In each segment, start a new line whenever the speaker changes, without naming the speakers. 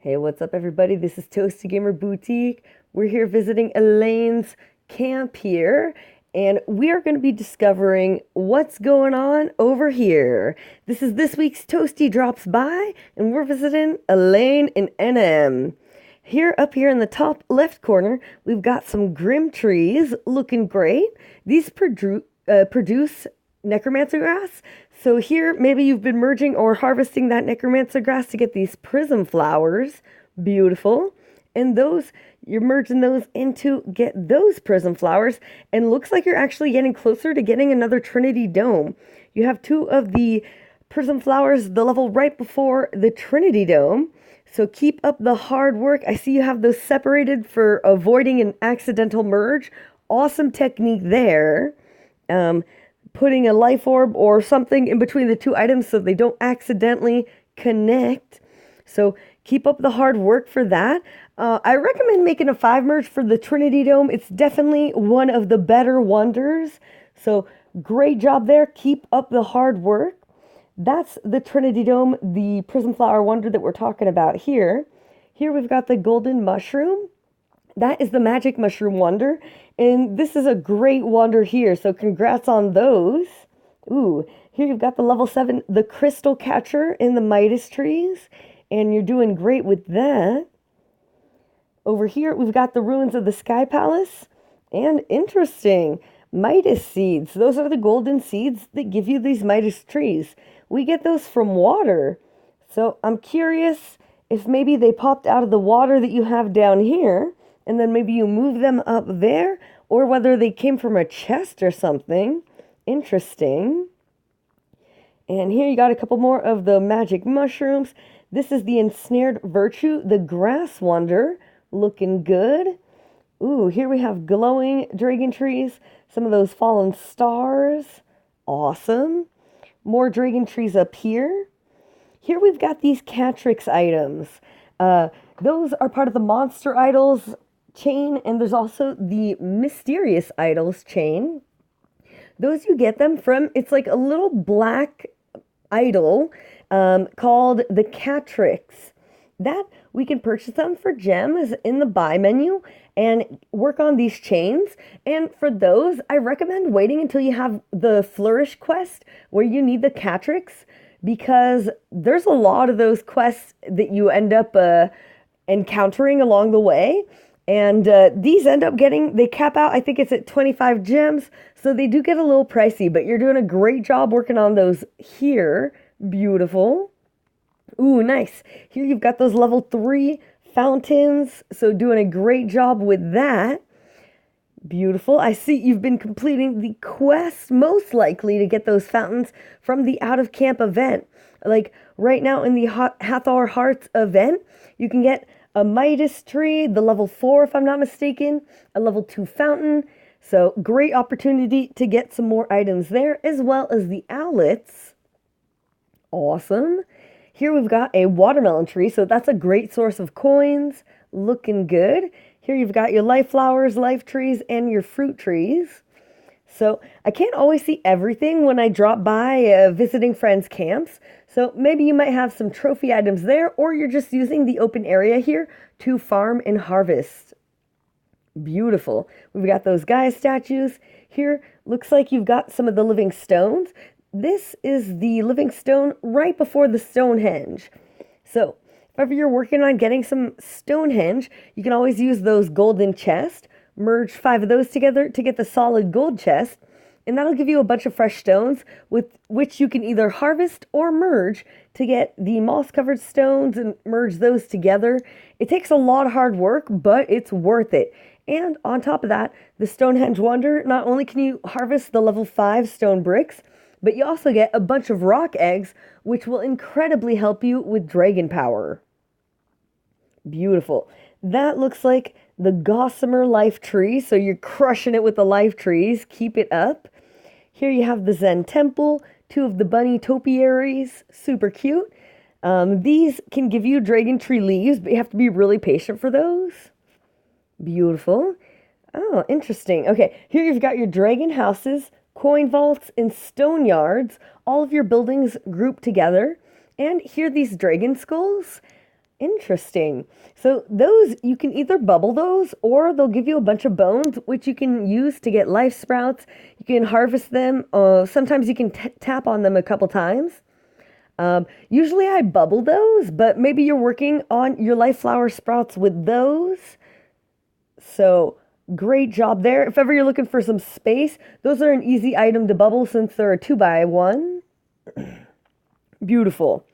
Hey, what's up, everybody? This is Toasty Gamer Boutique. We're here visiting Elaine's camp here, and we are going to be discovering what's going on over here. This is this week's Toasty Drops By, and we're visiting Elaine and NM. Here, up here in the top left corner, we've got some grim trees looking great. These produce necromancer grass. So here, maybe you've been merging or harvesting that necromancer grass to get these prism flowers. Beautiful. And those, you're merging those into get those prism flowers. And looks like you're actually getting closer to getting another Trinity Dome. You have two of the prism flowers, the level right before the Trinity Dome. So keep up the hard work. I see you have those separated for avoiding an accidental merge. Awesome technique there. Putting a life orb or something in between the two items so they don't accidentally connect. So keep up the hard work for that. I recommend making a 5 merge for the Trinity Dome. It's definitely one of the better wonders. So great job there. Keep up the hard work. That's the Trinity Dome, the Prism Flower Wonder that we're talking about here. Here we've got the Golden Mushroom. That is the Magic Mushroom Wonder, and this is a great wonder here, so congrats on those. Ooh, here you've got the level 7, the Crystal Catcher in the Midas Trees, and you're doing great with that. Over here, we've got the Ruins of the Sky Palace, and interesting, Midas Seeds. Those are the golden seeds that give you these Midas trees. We get those from water, so I'm curious if maybe they popped out of the water that you have down here, and then maybe you move them up there, or whether they came from a chest or something. Interesting. And here you got a couple more of the magic mushrooms. This is the Ensnared Virtue, the Grass Wonder, looking good. Ooh, here we have glowing dragon trees, some of those fallen stars. Awesome. More dragon trees up here. Here we've got these Catrix items. Those are part of the Monster Idols chain, and there's also the Mysterious Idols chain. Those you get them from, it's like a little black idol called the Catrix. That we can purchase them for gems in the buy menu and work on these chains. And for those, I recommend waiting until you have the Flourish quest where you need the Catrix, because there's a lot of those quests that you end up encountering along the way. And these end up they cap out, I think it's at 25 gems, so they do get a little pricey, but you're doing a great job working on those here. Beautiful. Ooh, nice. Here you've got those level 3 fountains, so doing a great job with that. Beautiful. I see you've been completing the quest, most likely to get those fountains from the out-of-camp event. Like right now in the Hathor Hearts event, you can get a Midas tree, the level 4 if I'm not mistaken, a level 2 fountain. So great opportunity to get some more items there, as well as the owlets. Awesome. Here we've got a watermelon tree, so that's a great source of coins. Looking good. Here you've got your life flowers, life trees, and your fruit trees. So I can't always see everything when I drop by visiting friends' camps. So maybe you might have some trophy items there, or you're just using the open area here to farm and harvest. Beautiful. We've got those Gaia statues. Here looks like you've got some of the living stones. This is the living stone right before the Stonehenge. So if ever you're working on getting some Stonehenge, you can always use those golden chests. Merge 5 of those together to get the solid gold chest, and that'll give you a bunch of fresh stones with which you can either harvest or merge to get the moss-covered stones and merge those together. It takes a lot of hard work, but it's worth it. And on top of that, the Stonehenge Wonder, not only can you harvest the level 5 stone bricks, but you also get a bunch of rock eggs, which will incredibly help you with dragon power. Beautiful. That looks like the Gossamer Life Tree, so you're crushing it with the life trees. Keep it up. Here you have the Zen Temple, 2 of the bunny topiaries, super cute. These can give you dragon tree leaves, but you have to be really patient for those. Beautiful. Oh, interesting. Okay, here you've got your dragon houses, coin vaults, and stone yards, all of your buildings grouped together. And here these dragon skulls. Interesting. So those, you can either bubble those or they'll give you a bunch of bones, which you can use to get life sprouts. You can harvest them. Sometimes you can tap on them a couple times. Usually I bubble those, but maybe you're working on your life flower sprouts with those. So great job there. If ever you're looking for some space, those are an easy item to bubble since they're a 2x1. Beautiful.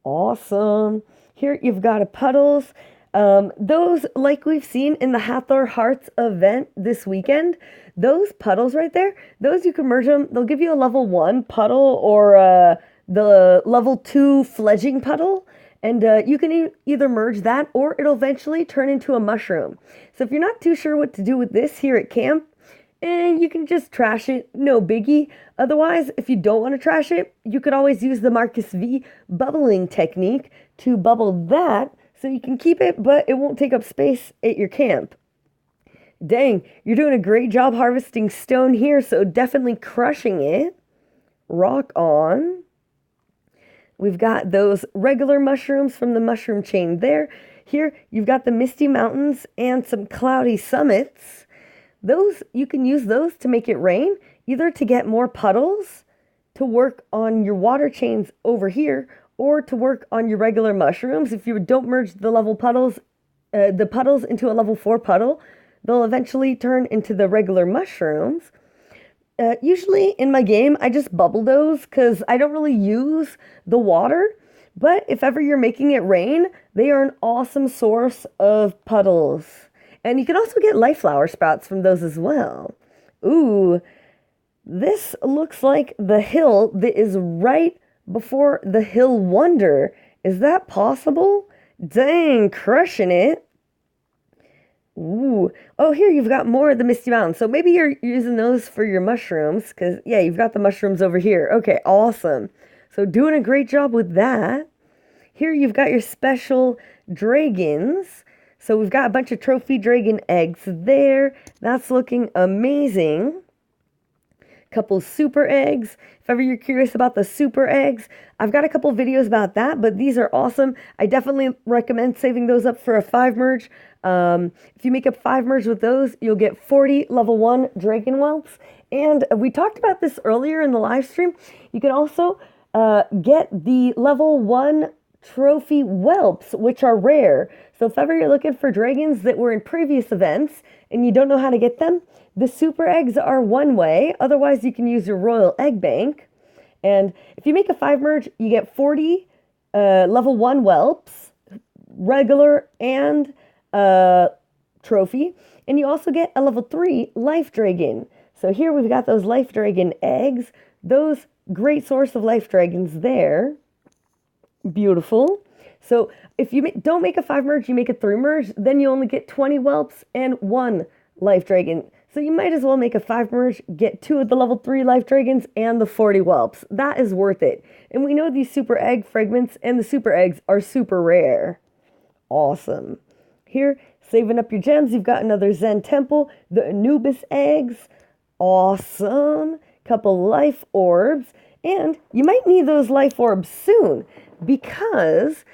Awesome. Here you've got a puddles. Those, like we've seen in the Hathor Hearts event this weekend, those puddles right there, those you can merge them. They'll give you a level 1 puddle or the level 2 fledging puddle. And you can either merge that or it'll eventually turn into a mushroom. So if you're not too sure what to do with this here at camp, you can just trash it, no biggie. Otherwise, if you don't want to trash it, you could always use the Marcus V bubbling technique to bubble that so you can keep it, but it won't take up space at your camp. Dang, you're doing a great job harvesting stone here, so definitely crushing it. Rock on. We've got those regular mushrooms from the mushroom chain there. Here, you've got the Misty Mountains and some cloudy summits. Those, you can use those to make it rain, either to get more puddles, to work on your water chains over here, or to work on your regular mushrooms. If you don't merge the puddles into a level 4 puddle, they'll eventually turn into the regular mushrooms. Usually in my game, I just bubble those because I don't really use the water. But if ever you're making it rain, they are an awesome source of puddles. And you can also get life flower sprouts from those as well. Ooh, this looks like the hill that is right before the Hill Wonder. Is that possible? Dang, crushing it. Ooh. Oh, here you've got more of the Misty Mountains. So maybe you're using those for your mushrooms because, yeah, you've got the mushrooms over here. Okay, awesome. So doing a great job with that. Here you've got your special dragons. So we've got a bunch of trophy dragon eggs there. That's looking amazing. Couple super eggs. If ever you're curious about the super eggs, I've got a couple videos about that, but these are awesome. I definitely recommend saving those up for a 5 merge. If you make a 5 merge with those, you'll get 40 level 1 dragon whelps. And we talked about this earlier in the live stream. You can also get the level 1 trophy whelps, which are rare. So if ever you're looking for dragons that were in previous events and you don't know how to get them, the super eggs are one way. Otherwise, you can use your royal egg bank. And if you make a 5 merge, you get 40 level 1 whelps, regular and trophy. And you also get a level 3 life dragon. So here we've got those life dragon eggs. Those great source of life dragons there. Beautiful. So if you don't make a 5 merge, you make a 3 merge, then you only get 20 whelps and 1 life dragon. So you might as well make a 5 merge, get 2 of the level 3 life dragons and the 40 whelps. That is worth it. And we know these super egg fragments and the super eggs are super rare. Awesome. Here, saving up your gems, you've got another Zen temple, the Anubis eggs. Awesome. Couple life orbs. And you might need those life orbs soon because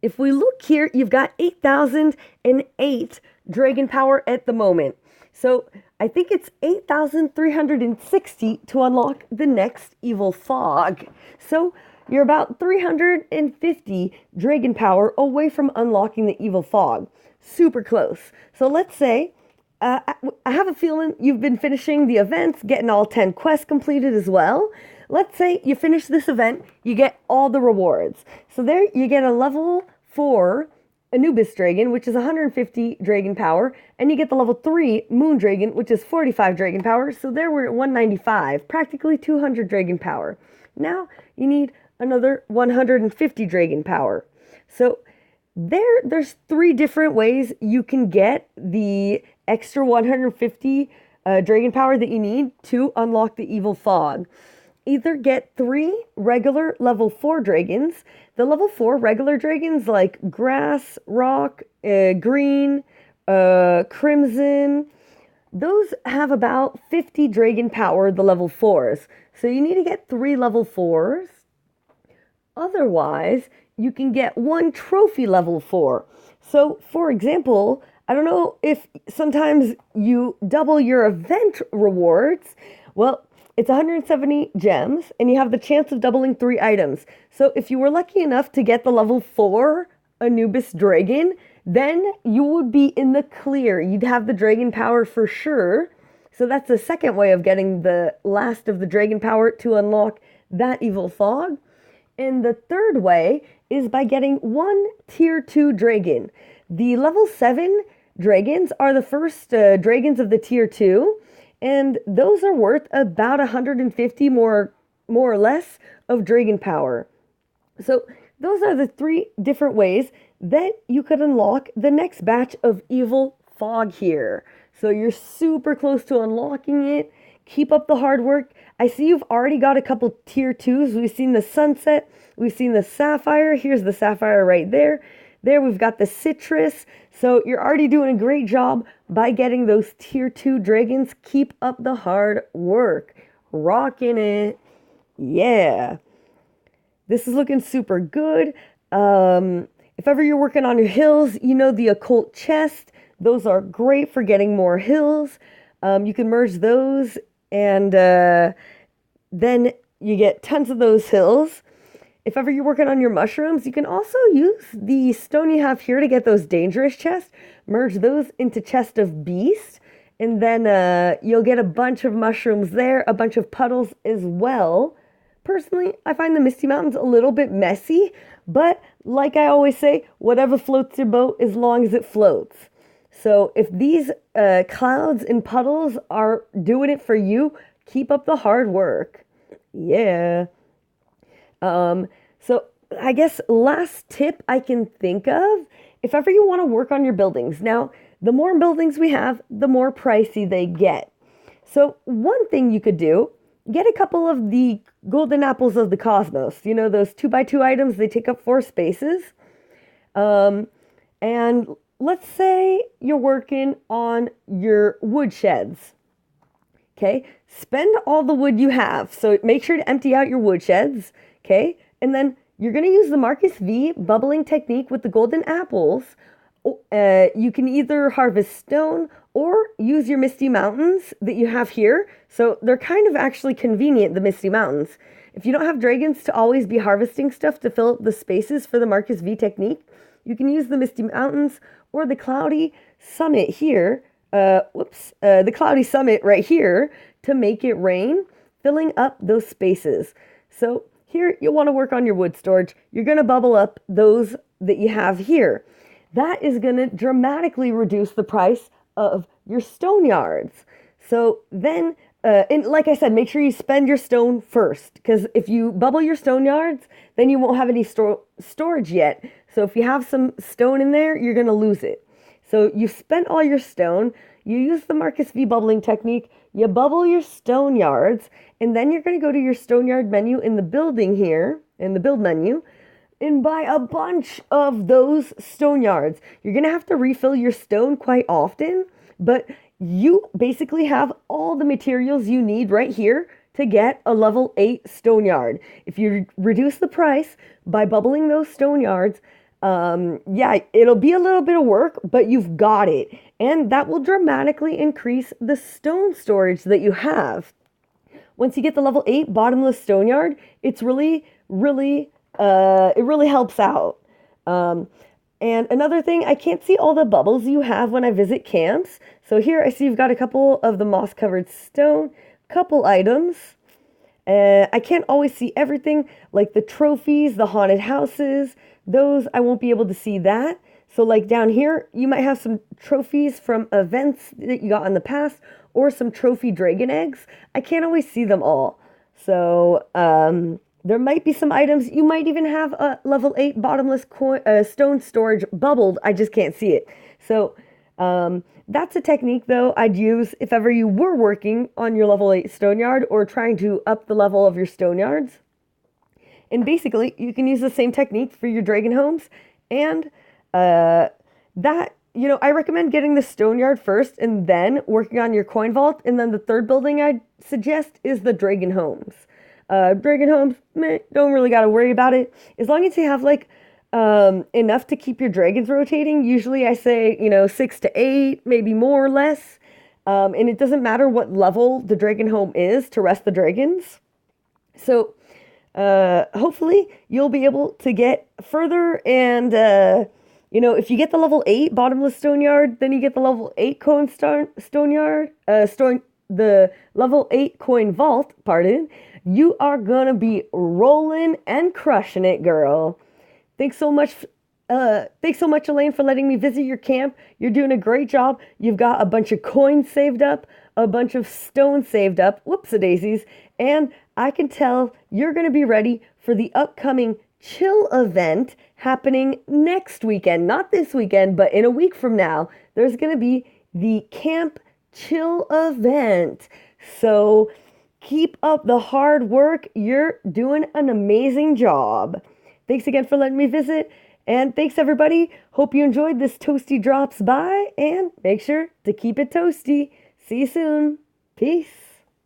if we look here, you've got 8,008 dragon power at the moment. So I think it's 8,360 to unlock the next evil fog. So you're about 350 dragon power away from unlocking the evil fog. Super close. So let's say, I have a feeling you've been finishing the events, getting all 10 quests completed as well. Let's say you finish this event, you get all the rewards. So there you get a level 4 Anubis dragon, which is 150 dragon power, and you get the level 3 Moon dragon, which is 45 dragon power. So there we're at 195, practically 200 dragon power. Now you need another 150 dragon power. So there's 3 different ways you can get the extra 150 dragon power that you need to unlock the evil fog. Either get 3 regular level 4 dragons. The level 4 regular dragons like grass, rock, green, crimson, those have about 50 dragon power, the level 4s. So you need to get 3 level 4s. Otherwise, you can get one trophy level for. So, for example, I don't know if sometimes you double your event rewards. Well, it's 170 gems, and you have the chance of doubling 3 items. So, if you were lucky enough to get the level 4 Anubis Dragon, then you would be in the clear. You'd have the dragon power for sure. So that's the second way of getting the last of the dragon power to unlock that evil fog. And the third way is by getting one tier 2 dragon. The level 7 dragons are the first dragons of the tier 2, and those are worth about 150 more or less of dragon power. So those are the 3 different ways that you could unlock the next batch of evil fog here. So you're super close to unlocking it. Keep up the hard work. I see you've already got a couple tier 2s. We've seen the sunset. We've seen the sapphire. Here's the sapphire right there. There we've got the citrus. So you're already doing a great job by getting those tier 2 dragons. Keep up the hard work. Rocking it. Yeah. This is looking super good. If ever you're working on your hills, you know the occult chest. Those are great for getting more hills. You can merge those, and then you get tons of those hills. If ever you're working on your mushrooms, you can also use the stone you have here to get those dangerous chests. Merge those into chest of beast, and then you'll get a bunch of mushrooms there, a bunch of puddles as well. Personally, I find the Misty Mountains a little bit messy, but like I always say, whatever floats your boat as long as it floats. So if these clouds and puddles are doing it for you, keep up the hard work. Yeah. So I guess last tip I can think of, if ever you want to work on your buildings. Now, the more buildings we have, the more pricey they get. So one thing you could do, get a couple of the golden apples of the cosmos. You know, those 2x2 items, they take up 4 spaces. And let's say you're working on your wood sheds. Okay, spend all the wood you have. So make sure to empty out your wood sheds. Okay, and then you're going to use the Marcus V bubbling technique with the golden apples. You can either harvest stone or use your Misty Mountains that you have here. So they're kind of actually convenient, the Misty Mountains. If you don't have dragons to always be harvesting stuff to fill up the spaces for the Marcus V technique, you can use the Misty Mountains or the Cloudy Summit here. The Cloudy Summit right here to make it rain, filling up those spaces. So here you'll want to work on your wood storage. You're going to bubble up those that you have here. That is going to dramatically reduce the price of your stone yards. So then, and like I said, make sure you spend your stone first, because if you bubble your stone yards, then you won't have any storage yet. So if you have some stone in there, you're going to lose it. So you spent all your stone, you use the Marcus V bubbling technique, you bubble your stone yards, and then you're going to go to your stone yard menu in the building here, in the build menu, and buy a bunch of those stone yards. You're going to have to refill your stone quite often, but you basically have all the materials you need right here to get a level 8 stone yard. If you reduce the price by bubbling those stone yards, yeah, it'll be a little bit of work, but you've got it. And that will dramatically increase the stone storage that you have. Once you get the level 8 bottomless stone yard, it's really it really helps out. And another thing, I can't see all the bubbles you have when I visit camps. So here I see you've got a couple of the moss-covered stone, couple items. I can't always see everything, like the trophies, the haunted houses. Those, I won't be able to see that. So like down here, you might have some trophies from events that you got in the past, or some trophy dragon eggs. I can't always see them all. So there might be some items. You might even have a level 8 bottomless stone storage bubbled. I just can't see it. So that's a technique, though, I'd use if ever you were working on your level 8 stone yard or trying to up the level of your stone yards. And basically, you can use the same technique for your dragon homes. And I recommend getting the stone yard first and then working on your coin vault. And then the third building I'd suggest is the dragon homes. Dragon homes, don't really got to worry about it. As long as you have like enough to keep your dragons rotating. Usually I say, 6 to 8, maybe more or less. And it doesn't matter what level the dragon home is to rest the dragons. So hopefully you'll be able to get further and if you get the level 8 bottomless stone yard, then you get the level 8 stone yard, the level 8 coin vault, pardon, you are gonna be rolling and crushing it, girl. Thanks so much. Thanks so much, Elaine, for letting me visit your camp. You're doing a great job. You've got a bunch of coins saved up, a bunch of stones saved up. Whoops-a-daisies. And I can tell you're going to be ready for the upcoming chill event happening next weekend. Not this weekend, but in a week from now. There's going to be the camp chill event. So keep up the hard work. You're doing an amazing job. Thanks again for letting me visit. And thanks, everybody. Hope you enjoyed this Toasty Drops By. And make sure to keep it toasty. See you soon. Peace.